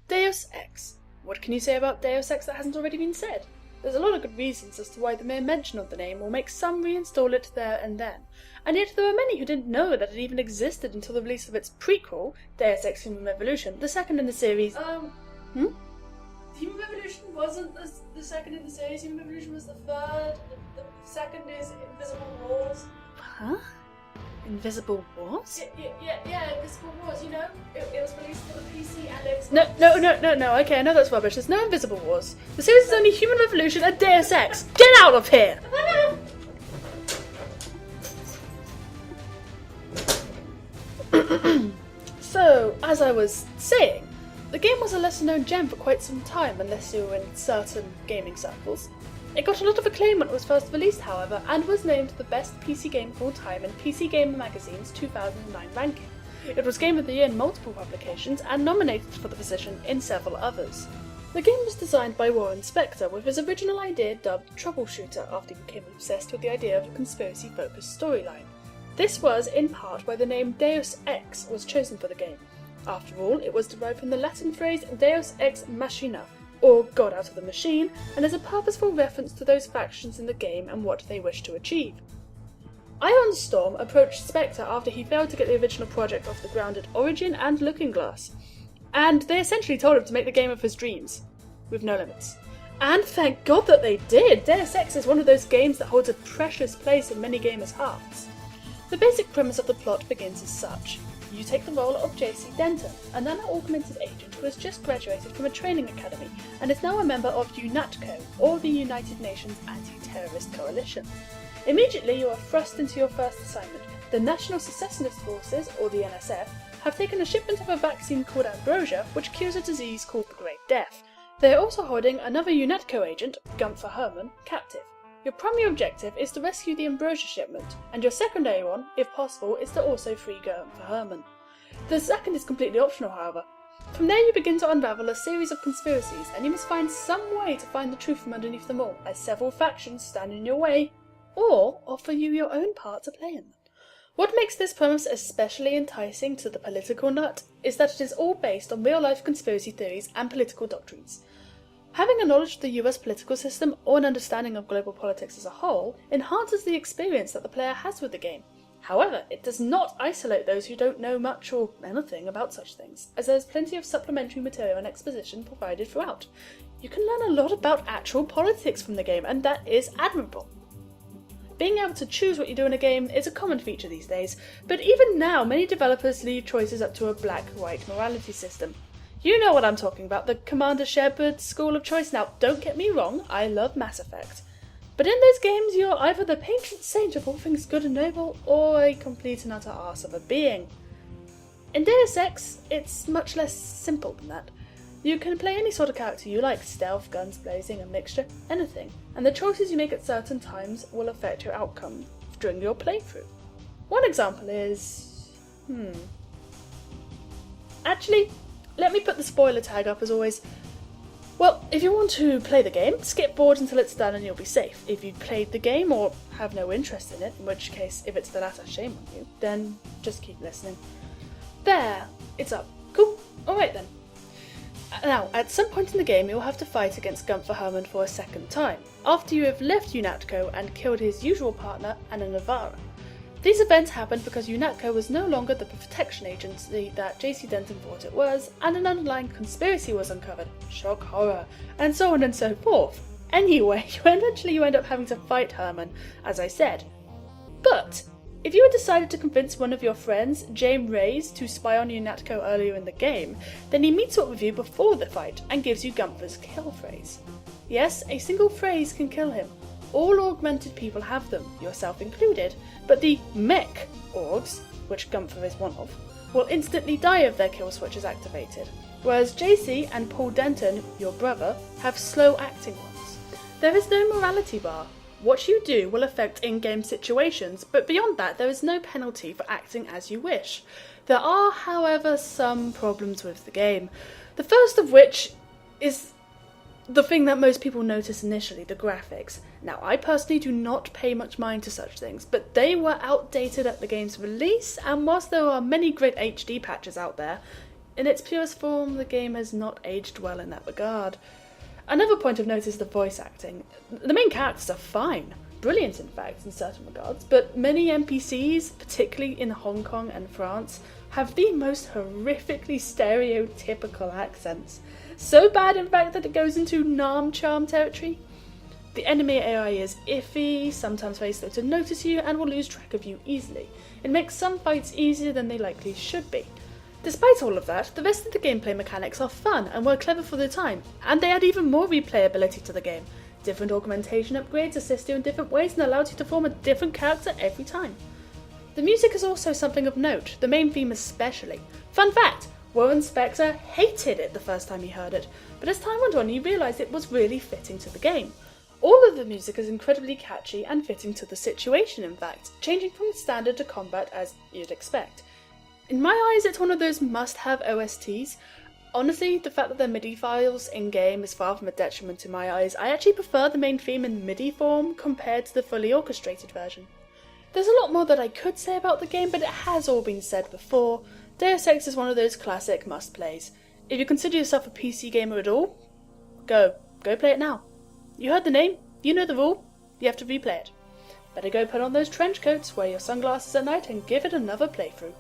Deus Ex. What can you say about Deus Ex that hasn't already been said? There's a lot of good reasons as to why the mere mention of the name will make some reinstall it there and then, and yet there are many who didn't know that it even existed until the release of its prequel, Deus Ex Human Revolution, the second in the series. Human Revolution wasn't the second in the series, Human Revolution was the third, the second is Invisible Wars. Huh? Invisible Wars? Yeah, Invisible Wars, you know? It was released for the PC and Xbox. No, okay, I know that's rubbish. There's no Invisible Wars. The series is only Human Revolution and Deus Ex. Get out of here! So, as I was saying, the game was a lesser-known gem for quite some time, unless you were in certain gaming circles. It got a lot of acclaim when it was first released, however, and was named the best PC game of all time in PC Gamer magazine's 2009 ranking. It was Game of the Year in multiple publications, and nominated for the position in several others. The game was designed by Warren Spector, with his original idea dubbed Troubleshooter after he became obsessed with the idea of a conspiracy-focused storyline. This was, in part, why the name Deus Ex was chosen for the game. After all, it was derived from the Latin phrase Deus Ex Machina, or God out of the machine, and is a purposeful reference to those factions in the game and what they wish to achieve. Ion Storm approached Spectre after he failed to get the original project off the ground at Origin and Looking Glass, and they essentially told him to make the game of his dreams, with no limits. And thank God that they did! Deus Ex is one of those games that holds a precious place in many gamers' hearts. The basic premise of the plot begins as such. You take the role of JC Denton, a nano-augmented agent who has just graduated from a training academy and is now a member of UNATCO, or the United Nations Anti-Terrorist Coalition. Immediately you are thrust into your first assignment. The National Secessionist Forces, or the NSF, have taken a shipment of a vaccine called Ambrosia, which cures a disease called the Great Death. They are also holding another UNATCO agent, Gunther Herman, captive. Your primary objective is to rescue the Ambrosia shipment, and your secondary one, if possible, is to also free Gunther Herman. The second is completely optional, however. From there you begin to unravel a series of conspiracies, and you must find some way to find the truth from underneath them all, as several factions stand in your way, or offer you your own part to play in them. What makes this premise especially enticing to the political nut is that it is all based on real-life conspiracy theories and political doctrines. Having a knowledge of the US political system or an understanding of global politics as a whole enhances the experience that the player has with the game. However, it does not isolate those who don't know much or anything about such things, as there is plenty of supplementary material and exposition provided throughout. You can learn a lot about actual politics from the game, and that is admirable. Being able to choose what you do in a game is a common feature these days, but even now many developers leave choices up to a black-white morality system. You know what I'm talking about, the Commander Shepard school of choice. Now, don't get me wrong, I love Mass Effect. But in those games, you're either the patron saint of all things good and noble, or a complete and utter arse of a being. In Deus Ex, it's much less simple than that. You can play any sort of character you like, stealth, guns blazing, a mixture, anything, and the choices you make at certain times will affect your outcome during your playthrough. One example is... Actually, let me put the spoiler tag up as always. Well, if you want to play the game, skip forward until it's done and you'll be safe. If you've played the game or have no interest in it, in which case, if it's the latter, shame on you, then just keep listening. There, it's up. Cool, alright then. Now, at some point in the game, you'll have to fight against Gunther Herman for a second time, after you have left UNATCO and killed his usual partner, Anna Navarra. These events happened because UNATCO was no longer the protection agency that JC Denton thought it was, and an underlying conspiracy was uncovered. Shock horror, and so on and so forth. Anyway, eventually you end up having to fight Herman, as I said. But if you had decided to convince one of your friends, James Reyes, to spy on UNATCO earlier in the game, then he meets up with you before the fight and gives you Gunther's kill phrase. Yes, a single phrase can kill him. All augmented people have them, yourself included, but the mech orgs, which Gunther is one of, will instantly die if their kill switch is activated, whereas JC and Paul Denton, your brother, have slow acting ones. There is no morality bar. What you do will affect in-game situations, but beyond that there is no penalty for acting as you wish. There are, however, some problems with the game. The first of which is the thing that most people notice initially, the graphics. Now, I personally do not pay much mind to such things, but they were outdated at the game's release, and whilst there are many great HD patches out there, In its purest form, the game has not aged well in that regard. Another point of note is the voice acting. The main characters are fine, brilliant in fact in certain regards, but many NPCs, particularly in Hong Kong and France, have the most horrifically stereotypical accents. So bad in fact that it goes into Nam Charm territory. The enemy AI is iffy, sometimes very slow to notice you, and will lose track of you easily. It makes some fights easier than they likely should be. Despite all of that, the rest of the gameplay mechanics are fun and were clever for their time, and they add even more replayability to the game. Different augmentation upgrades assist you in different ways and allows you to form a different character every time. The music is also something of note, the main theme especially. Fun fact, Warren Spector hated it the first time he heard it, but as time went on he realised it was really fitting to the game. All of the music is incredibly catchy and fitting to the situation in fact, changing from standard to combat as you'd expect. In my eyes, it's one of those must-have OSTs. Honestly, the fact that they're MIDI files in-game is far from a detriment in my eyes. I actually prefer the main theme in MIDI form compared to the fully orchestrated version. There's a lot more that I could say about the game, but it has all been said before. Deus Ex is one of those classic must-plays. If you consider yourself a PC gamer at all, go play it now. You heard the name, you know the rule, you have to replay it. Better go put on those trench coats, wear your sunglasses at night, and give it another playthrough.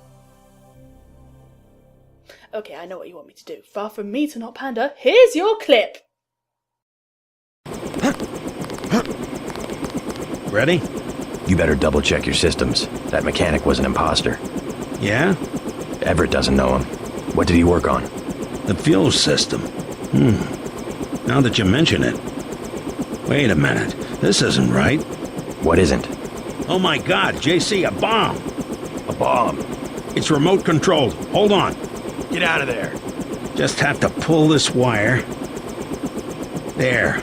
Okay, I know what you want me to do. Far from me to not pander, here's your clip! Ready? You better double check your systems. That mechanic was an imposter. Yeah? Everett doesn't know him. What did he work on? The fuel system. Now that you mention it. Wait a minute. This isn't right. What isn't? Oh my god, JC, a bomb! A bomb. It's remote controlled. Hold on. Get out of there. Just have to pull this wire. There.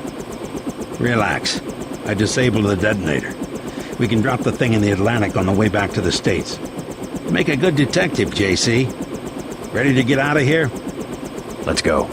Relax. I disabled the detonator. We can drop the thing in the Atlantic on the way back to the States. Make a good detective, JC. Ready to get out of here? Let's go.